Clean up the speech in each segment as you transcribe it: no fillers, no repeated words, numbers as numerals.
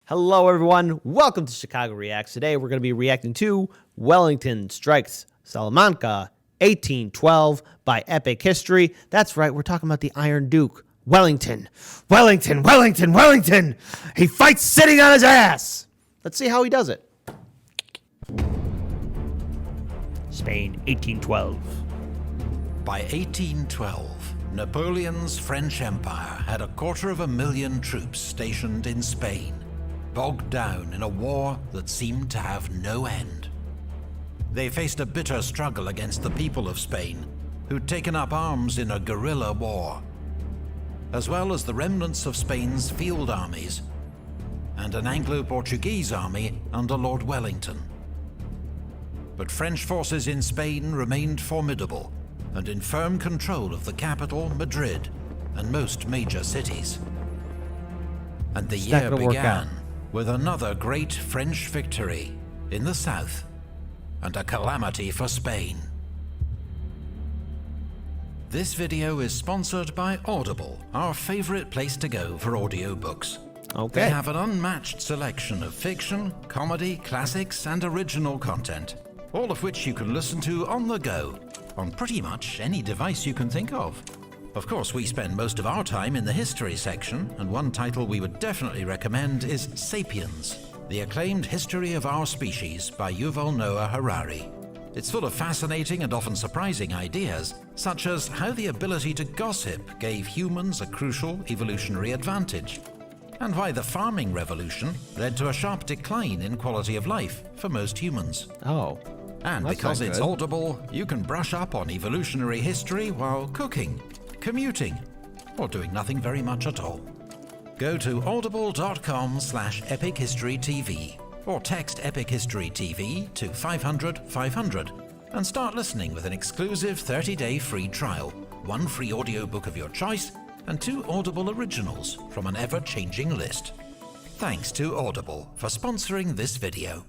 Hello, everyone. Welcome to Chicago Reacts. Today, we're going to be reacting to Wellington Strikes Salamanca, 1812 by Epic History. That's right, we're talking about the Iron Duke, Wellington. Wellington, Wellington, Wellington! He fights sitting on his ass! Let's see how he does it. Spain, 1812. By 1812, Napoleon's French Empire had 250,000 troops stationed in Spain, bogged down in a war that seemed to have no end. They faced a bitter struggle against the people of Spain, who'd taken up arms in a guerrilla war, as well as the remnants of Spain's field armies and an Anglo-Portuguese army under Lord Wellington. But French forces in Spain remained formidable and in firm control of the capital, Madrid, and most major cities. And the year began with another great French victory in the south, and a calamity for Spain. This video is sponsored by Audible, our favorite place to go for audiobooks. Okay. They have an unmatched selection of fiction, comedy, classics, and original content, all of which you can listen to on the go, on pretty much any device you can think of. Of course, we spend most of our time in the history section, and one title we would definitely recommend is Sapiens, the acclaimed history of our species by Yuval Noah Harari. It's full of fascinating and often surprising ideas, such as how the ability to gossip gave humans a crucial evolutionary advantage, and why the farming revolution led to a sharp decline in quality of life for most humans. Oh. And because it's Audible, you can brush up on evolutionary history while cooking, commuting, or doing nothing very much at all. Go to audible.com/epichistorytv or text Epic History TV to 500 500 and start listening with an exclusive 30-day free trial, one free audiobook of your choice, and 2 Audible originals from an ever-changing list. Thanks to Audible for sponsoring this video.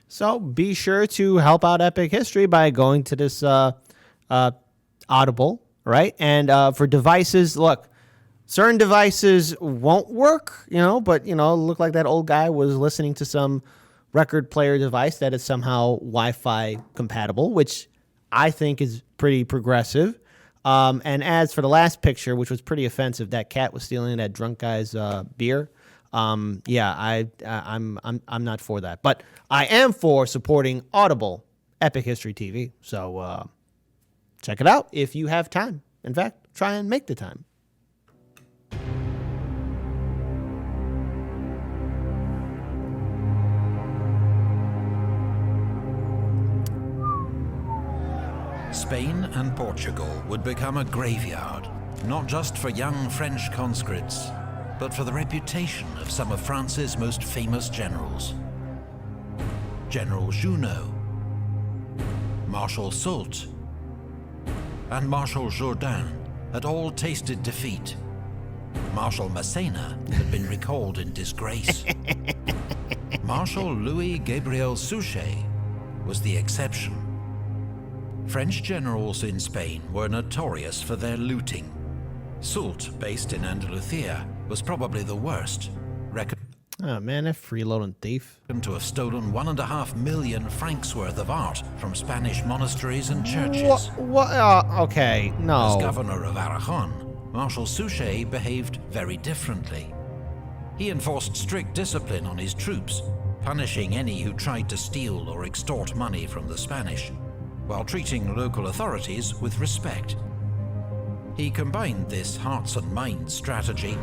So be sure to help out Epic History by going to this Audible, right? And for devices, look, certain devices won't work, but, look like that old guy was listening to some record player device that is somehow Wi-Fi compatible, which I think is pretty progressive. And as for the last picture, which was pretty offensive, that cat was stealing that drunk guy's beer. I'm not for that, but I am for supporting Audible, Epic History TV. So check it out if you have time. In fact, try and make the time. Spain and Portugal would become a graveyard, not just for young French conscripts, but for the reputation of some of France's most famous generals. General Junot, Marshal Soult, and Marshal Jourdan had all tasted defeat. Marshal Massena had been recalled in disgrace. Marshal Louis-Gabriel Suchet was the exception. French generals in Spain were notorious for their looting. Soult, based in Andalusia, was probably the worst, Oh man, that freeloading thief. to have stolen 1.5 million francs worth of art from Spanish monasteries and churches. What? Okay, no. As governor of Aragon, Marshal Suchet behaved very differently. He enforced strict discipline on his troops, punishing any who tried to steal or extort money from the Spanish, while treating local authorities with respect. He combined this hearts and minds strategy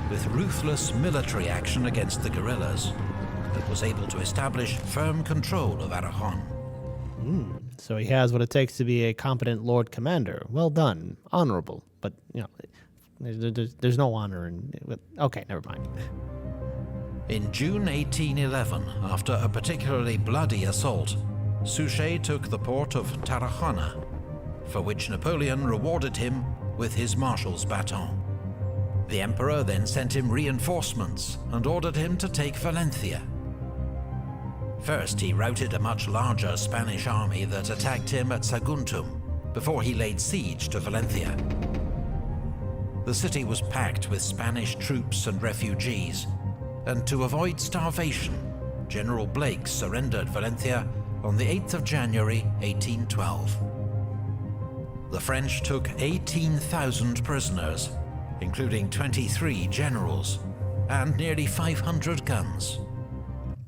with ruthless military action against the guerrillas that was able to establish firm control of Aragon. So he has what it takes to be a competent Lord Commander. Well done. Honorable. But, there's no honor in... Okay, never mind. In June 1811, after a particularly bloody assault, Suchet took the port of Tarragona, for which Napoleon rewarded him with his marshal's baton. The emperor then sent him reinforcements and ordered him to take Valencia. First, he routed a much larger Spanish army that attacked him at Saguntum, before he laid siege to Valencia. The city was packed with Spanish troops and refugees, and to avoid starvation, General Blake surrendered Valencia on the 8th of January 1812. The French took 18,000 prisoners, including 23 generals, and nearly 500 guns.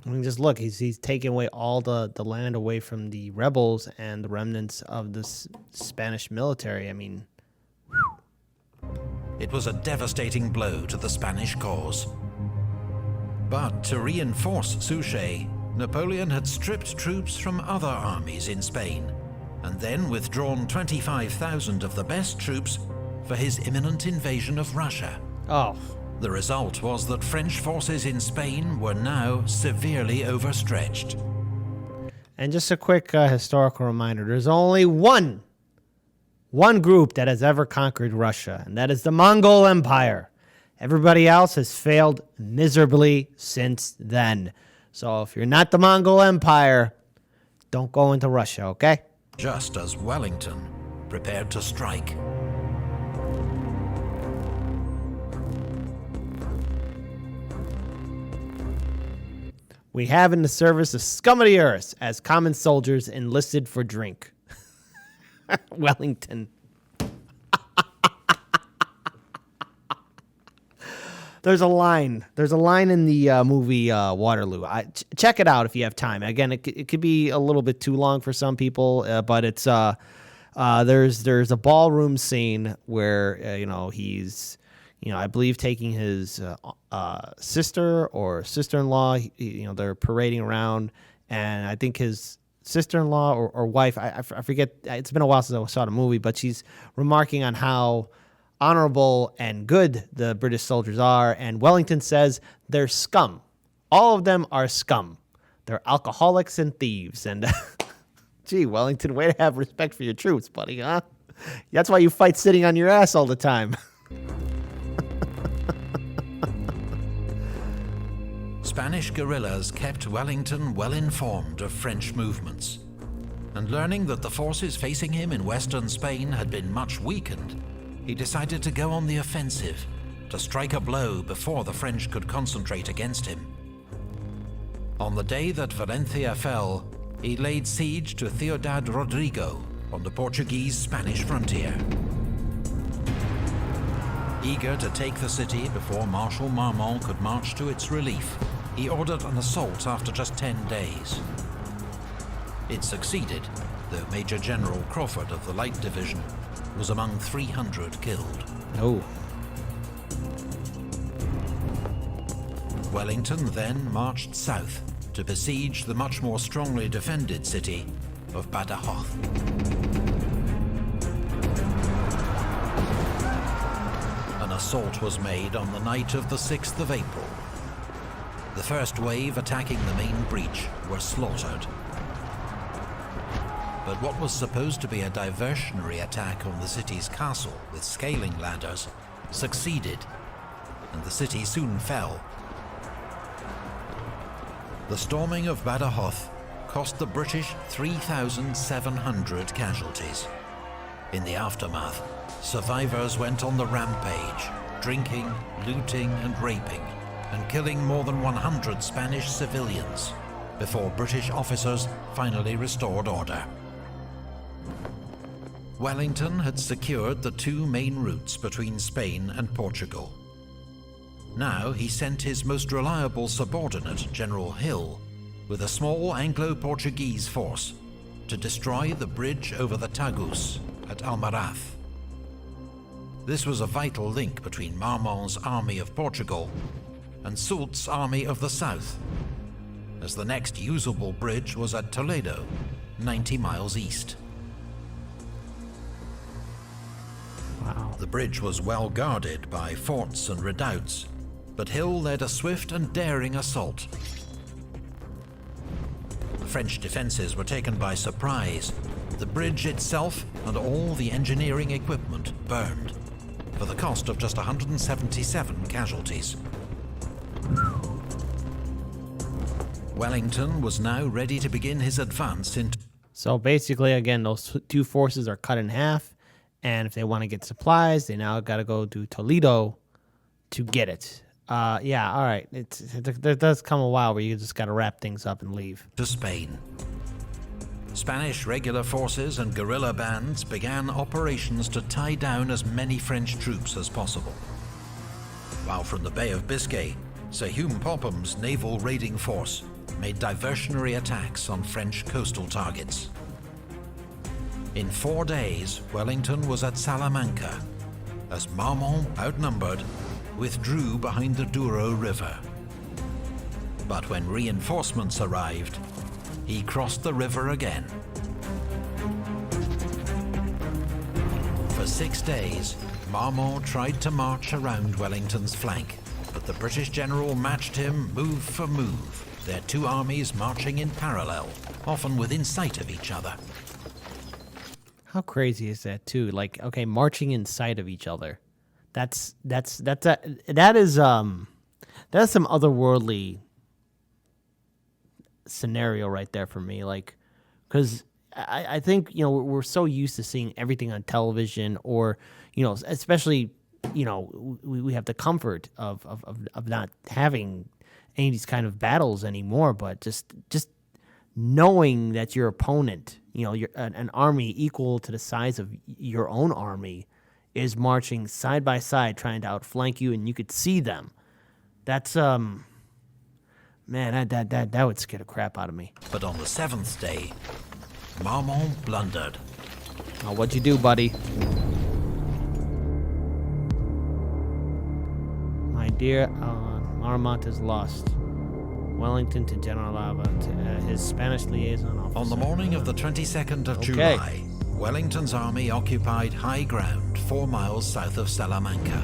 I mean, just look, he's taking away all the land away from the rebels and the remnants of the Spanish military. I mean, it was a devastating blow to the Spanish cause. But to reinforce Suchet, Napoleon had stripped troops from other armies in Spain, and then withdrawn 25,000 of the best troops for his imminent invasion of Russia. oh, The result was that French forces in Spain were now severely overstretched. and just a quick historical reminder: there's only one group that has ever conquered Russia, and that is the Mongol Empire. Everybody else has failed miserably since then. So if you're not the Mongol Empire, don't go into Russia, okay? Just as Wellington prepared to strike. We have in the service the scum of the earth as common soldiers enlisted for drink. Wellington. There's a line in the movie Waterloo. Check it out if you have time. Again, it could be a little bit too long for some people, but it's there's a ballroom scene where he's I believe taking his sister or sister-in-law. They're parading around, and I think his sister-in-law or wife, I forget. It's been a while since I saw the movie, but she's remarking on how honorable and good the British soldiers are, and Wellington says they're scum. All of them are scum. They're alcoholics and thieves. And gee, Wellington, way to have respect for your troops, buddy, huh? That's why you fight sitting on your ass all the time. Spanish guerrillas kept Wellington well informed of French movements, and learning that the forces facing him in western Spain had been much weakened, he decided to go on the offensive, to strike a blow before the French could concentrate against him. On the day that Valencia fell, he laid siege to Ciudad Rodrigo on the Portuguese-Spanish frontier. Eager to take the city before Marshal Marmont could march to its relief, he ordered an assault after just 10 days. It succeeded, though Major General Crawford of the Light Division was among 300 killed. Oh. Wellington then marched south to besiege the much more strongly defended city of Badajoz. An assault was made on the night of the 6th of April. The first wave attacking the main breach were slaughtered. But what was supposed to be a diversionary attack on the city's castle with scaling ladders succeeded, and the city soon fell. The storming of Badajoz cost the British 3,700 casualties. In the aftermath, survivors went on the rampage, drinking, looting and raping, and killing more than 100 Spanish civilians before British officers finally restored order. Wellington had secured the two main routes between Spain and Portugal. Now he sent his most reliable subordinate, General Hill, with a small Anglo-Portuguese force to destroy the bridge over the Tagus at Almaraz. This was a vital link between Marmont's army of Portugal and Soult's army of the south, as the next usable bridge was at Toledo, 90 miles east. Wow. The bridge was well guarded by forts and redoubts, but Hill led a swift and daring assault. The French defenses were taken by surprise. The bridge itself and all the engineering equipment burned, for the cost of just 177 casualties. Wellington was now ready to begin his advance into... So basically, again, those two forces are cut in half, And if they want to get supplies, they now got to go to Toledo to get it. Yeah, all right. There does come a while where you just got to wrap things up and leave. To Spain. Spanish regular forces and guerrilla bands began operations to tie down as many French troops as possible. While from the Bay of Biscay, Sir Hugh Popham's naval raiding force made diversionary attacks on French coastal targets. In 4 days, Wellington was at Salamanca, as Marmont, outnumbered, withdrew behind the Douro River. But when reinforcements arrived, he crossed the river again. For 6 days, Marmont tried to march around Wellington's flank, but the British general matched him move for move, their two armies marching in parallel, often within sight of each other. How crazy is that too? Like, okay, marching in sight of each other. That is some otherworldly scenario right there for me. Like, because I think, you know, we're so used to seeing everything on television, or, you know, especially, you know, we have the comfort of not having any of these kind of battles anymore, but just knowing that your opponent, you know, an army equal to the size of your own army, is marching side by side trying to outflank you, and you could see them. That's man, that would scare the crap out of me. But on the 7th day, Marmont blundered. Oh, what'd you do, buddy? My dear, Marmont is lost. Wellington to General Lava, to his Spanish liaison officer. On the morning of the 22nd of July, Wellington's army occupied high ground 4 miles south of Salamanca.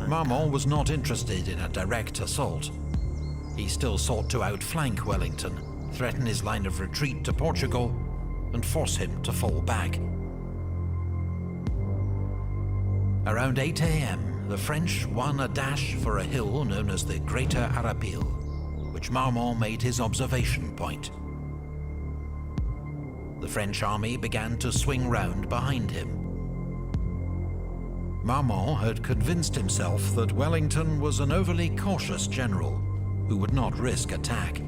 Marmont was not interested in a direct assault. He still sought to outflank Wellington, threaten his line of retreat to Portugal, and force him to fall back. Around 8 a.m., the French won a dash for a hill known as the Greater Arapil, which Marmont made his observation point. The French army began to swing round behind him. Marmont had convinced himself that Wellington was an overly cautious general who would not risk attack.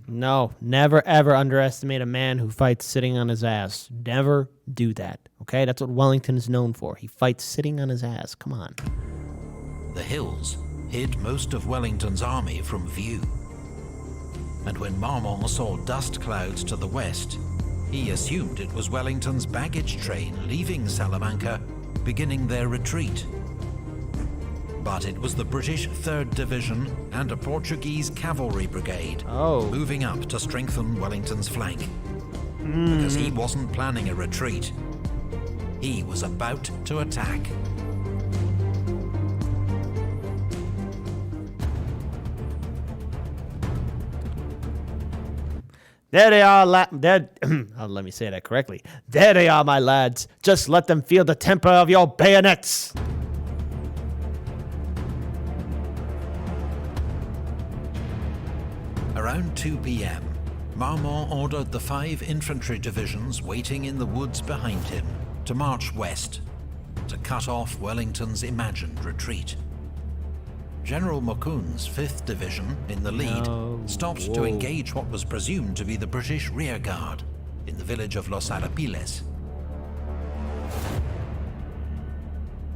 No, never ever underestimate a man who fights sitting on his ass. Never do that, okay? That's what Wellington is known for. He fights sitting on his ass. Come on. The hills hid most of Wellington's army from view. And when Marmont saw dust clouds to the west, he assumed it was Wellington's baggage train leaving Salamanca, beginning their retreat. But it was the British 3rd Division and a Portuguese cavalry brigade moving up to strengthen Wellington's flank. Because he wasn't planning a retreat. He was about to attack. There they are, let me say that correctly. There they are, my lads. Just let them feel the temper of your bayonets. Around 2 p.m., Marmont ordered the 5 infantry divisions waiting in the woods behind him to march west, to cut off Wellington's imagined retreat. General Mokoon's 5th Division, in the lead, stopped to engage what was presumed to be the British rearguard in the village of Los Arapiles.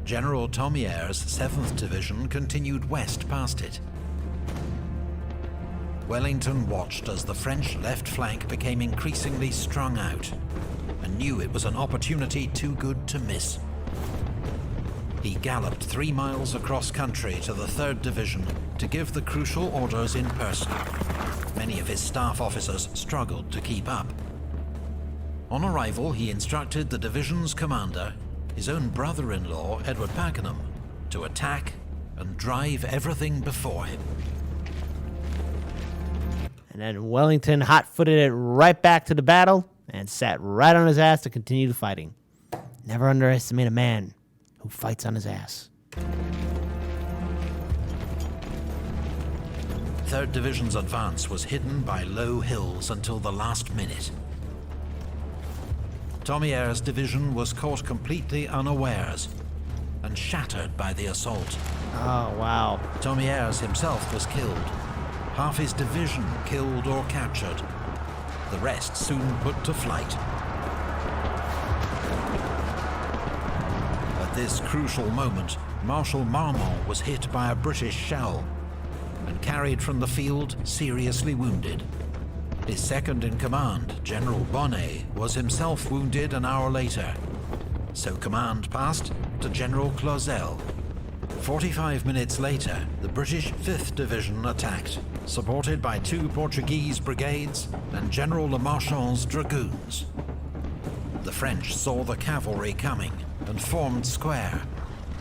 General Thomier's 7th Division continued west past it. Wellington watched as the French left flank became increasingly strung out and knew it was an opportunity too good to miss. He galloped 3 miles across country to the 3rd Division to give the crucial orders in person. Many of his staff officers struggled to keep up. On arrival, he instructed the division's commander, his own brother-in-law, Edward Pakenham, to attack and drive everything before him. And then Wellington hot-footed it right back to the battle and sat right on his ass to continue the fighting. Never underestimate a man who fights on his ass. 3rd Division's advance was hidden by low hills until the last minute. Thomière's division was caught completely unawares and shattered by the assault. Oh, wow. Thomière's himself was killed. Half his division killed or captured. The rest soon put to flight. At this crucial moment, Marshal Marmont was hit by a British shell and carried from the field seriously wounded. His second-in-command, General Bonnet, was himself wounded an hour later, so command passed to General Clausel. 45 minutes later, the British 5th Division attacked, supported by 2 Portuguese brigades and General Lemarchand's dragoons. The French saw the cavalry coming and formed square,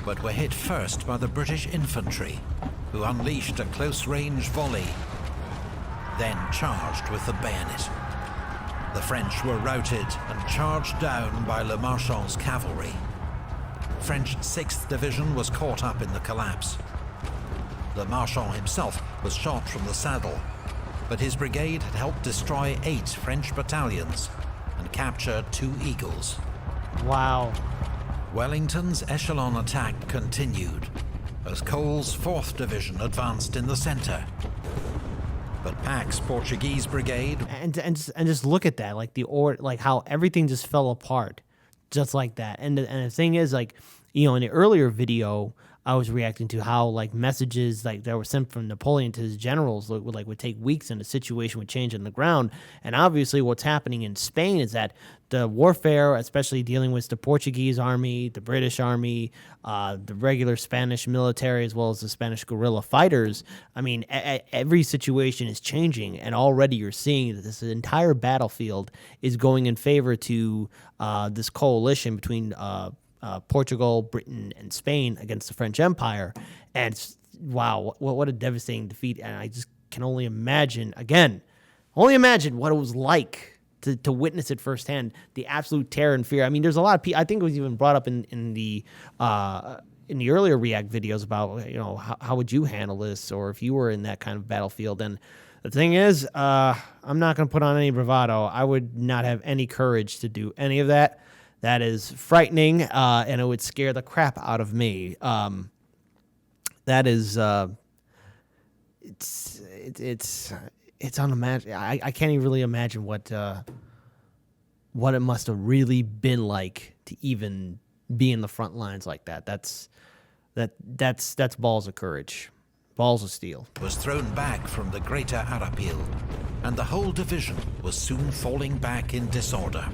but were hit first by the British infantry, who unleashed a close-range volley, then charged with the bayonet. The French were routed and charged down by Lemarchand's cavalry. French 6th Division was caught up in the collapse. Lemarchand himself was shot from the saddle, but his brigade had helped destroy 8 French battalions and capture 2 Eagles. Wow. Wellington's echelon attack continued as Cole's 4th Division advanced in the center. But Pack's Portuguese brigade And just look at that, like like how everything just fell apart, just like that. And the thing is, like, you know, in the earlier video, I was reacting to how like messages like that were sent from Napoleon to his generals would take weeks, and the situation would change on the ground. And obviously, what's happening in Spain is that the warfare, especially dealing with the Portuguese army, the British army, the regular Spanish military, as well as the Spanish guerrilla fighters. I mean, every situation is changing, and already you're seeing that this entire battlefield is going in favor to this coalition between Portugal, Britain, and Spain against the French Empire. And wow, what a devastating defeat. And I just can only imagine what it was like to witness it firsthand, the absolute terror and fear. I mean, there's a lot of people, I think it was even brought up in the earlier React videos about, you know, how would you handle this, or if you were in that kind of battlefield. And the thing is, I'm not going to put on any bravado. I would not have any courage to do any of that. That is frightening, and it would scare the crap out of me. That is, it's unimaginable. I can't even really imagine what it must have really been like to even be in the front lines like that. That's balls of courage, balls of steel. Was thrown back from the Greater Arapil, and the whole division was soon falling back in disorder.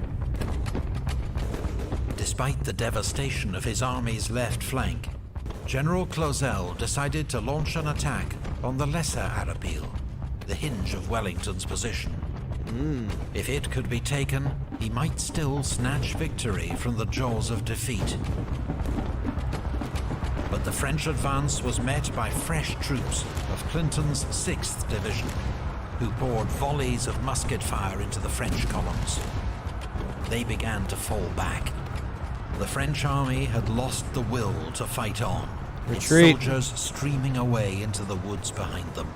Despite the devastation of his army's left flank, General Clausel decided to launch an attack on the Lesser Arapil, the hinge of Wellington's position. If it could be taken, he might still snatch victory from the jaws of defeat. But the French advance was met by fresh troops of Clinton's 6th Division, who poured volleys of musket fire into the French columns. They began to fall back. The French army had lost the will to fight on, Retreat. its soldiers streaming away into the woods behind them.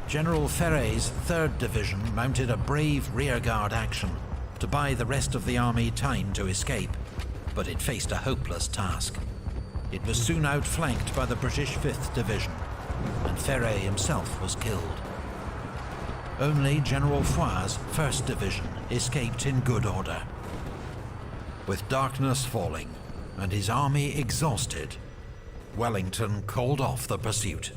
General Ferré's 3rd Division mounted a brave rearguard action to buy the rest of the army time to escape, but it faced a hopeless task. It was soon outflanked by the British 5th Division, and Ferré himself was killed. Only General Foy's 1st Division escaped in good order. With darkness falling and his army exhausted, Wellington called off the pursuit.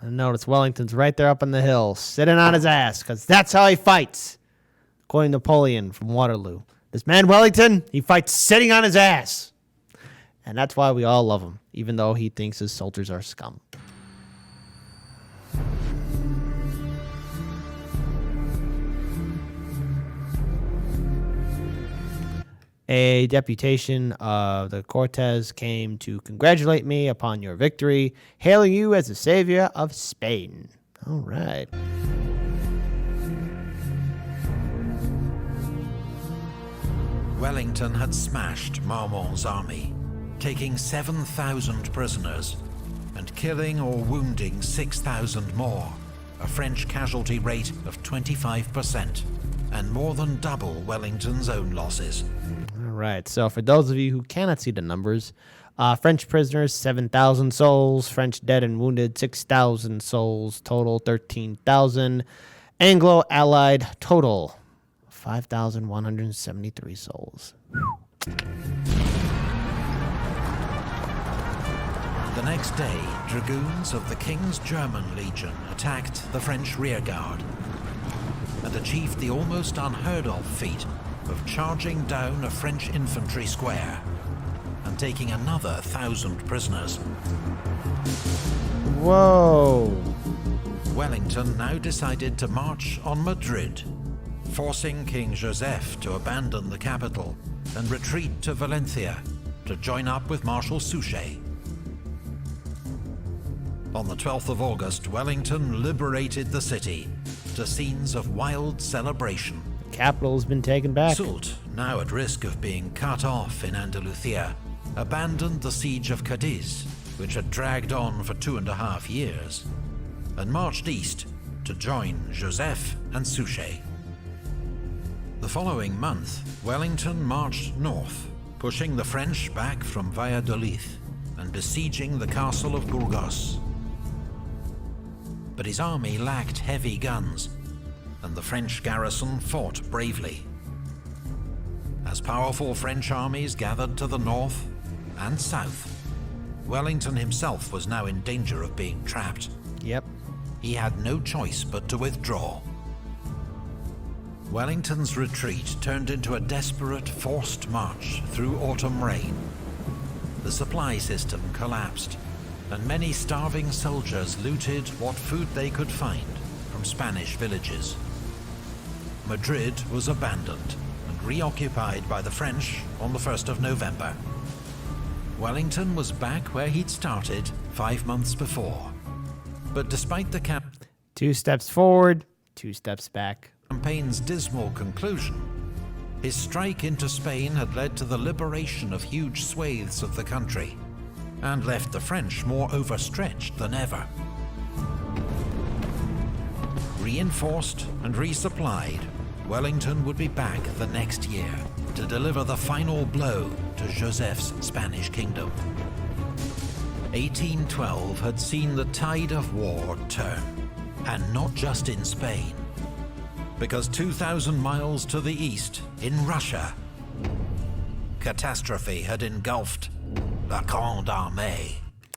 And notice Wellington's right there up on the hill, sitting on his ass, because that's how he fights. Quoting Napoleon from Waterloo. This man Wellington, he fights sitting on his ass. And that's why we all love him, even though he thinks his soldiers are scum. A deputation of the Cortes came to congratulate me upon your victory, hailing you as the savior of Spain. All right. Wellington had smashed Marmont's army, taking 7,000 prisoners and killing or wounding 6,000 more, a French casualty rate of 25%. and more than double Wellington's own losses. All right, so for those of you who cannot see the numbers, French prisoners, 7,000 souls. French dead and wounded, 6,000 souls. Total, 13,000. Anglo-Allied total, 5,173 souls. The next day, dragoons of the King's German Legion attacked the French rearguard and achieved the almost unheard-of feat of charging down a French infantry square and taking another 1,000 prisoners. Whoa. Wellington now decided to march on Madrid, forcing King Joseph to abandon the capital and retreat to Valencia to join up with Marshal Suchet. On the 12th of August, Wellington liberated the city to scenes of wild celebration. The capital has been taken back. Soult, now at risk of being cut off in Andalusia, abandoned the siege of Cadiz, which had dragged on for 2.5 years, and marched east to join Joseph and Suchet. The following month, Wellington marched north, pushing the French back from Valladolid and besieging the castle of Burgos. But his army lacked heavy guns, and the French garrison fought bravely. As powerful French armies gathered to the north and south, Wellington himself was now in danger of being trapped. Yep. He had no choice but to withdraw. Wellington's retreat turned into a desperate forced march through autumn rain. The supply system collapsed, and many starving soldiers looted what food they could find from Spanish villages. Madrid was abandoned and reoccupied by the French on the 1st of November. Wellington was back where he'd started 5 months before. But despite the 2 steps forward, 2 steps back. campaign's dismal conclusion, his strike into Spain had led to the liberation of huge swathes of the country and left the French more overstretched than ever. Reinforced and resupplied, Wellington would be back the next year to deliver the final blow to Joseph's Spanish kingdom. 1812 had seen the tide of war turn, and not just in Spain, because 2,000 miles to the east, in Russia, catastrophe had engulfed the Grande Armée.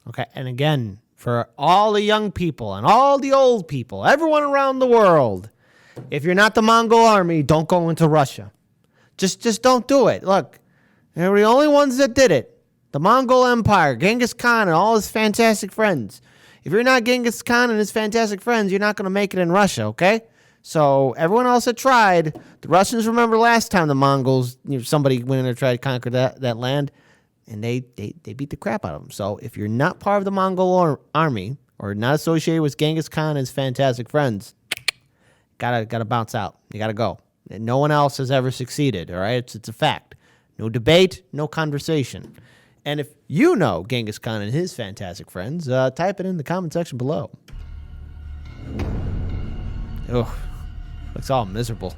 Okay, and again, for all the young people and all the old people, everyone around the world, if you're not the Mongol army, don't go into Russia. Just don't do it. Look, they were the only ones that did it. The Mongol Empire, Genghis Khan and all his fantastic friends. If you're not Genghis Khan and his fantastic friends, you're not going to make it in Russia, okay? So everyone else that tried, the Russians remember last time the Mongols, somebody went in there tried to conquer that land, and they beat the crap out of them. So if you're not part of the Mongol army or not associated with Genghis Khan and his fantastic friends, gotta bounce out. You gotta go. And no one else has ever succeeded, all right? It's a fact. No debate, no conversation. And if you know Genghis Khan and his fantastic friends, type it in the comment section below. Ugh, looks all miserable.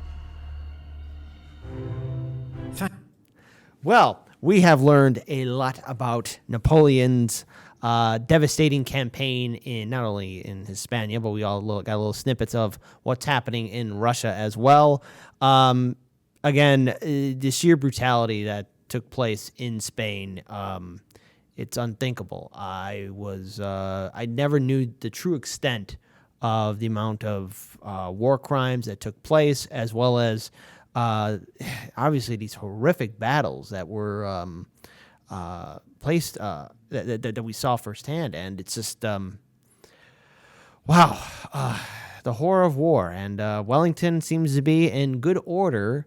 Well, we have learned a lot about Napoleon's devastating campaign in not only in Hispania, but we all got little snippets of what's happening in Russia as well. Again, the sheer brutality that took place in Spain, it's unthinkable. I never knew the true extent of the amount of war crimes that took place, as well as obviously these horrific battles that were placed that we saw firsthand. And it's just wow, the horror of war. And Wellington seems to be in good order,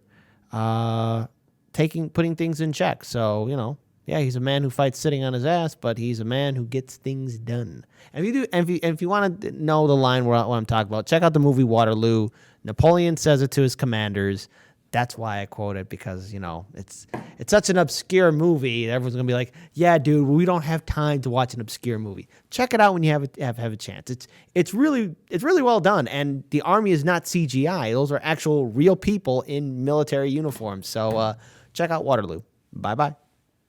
putting things in check. So yeah, he's a man who fights sitting on his ass, but he's a man who gets things done. And if you want to know the line what I'm talking about, check out the movie Waterloo. Napoleon says it to his commanders. That's why I quote it, because, it's such an obscure movie. Everyone's going to be like, yeah, dude, we don't have time to watch an obscure movie. Check it out when you have a chance. It's really well done. And the Army is not CGI. Those are actual real people in military uniforms. So check out Waterloo. Bye-bye.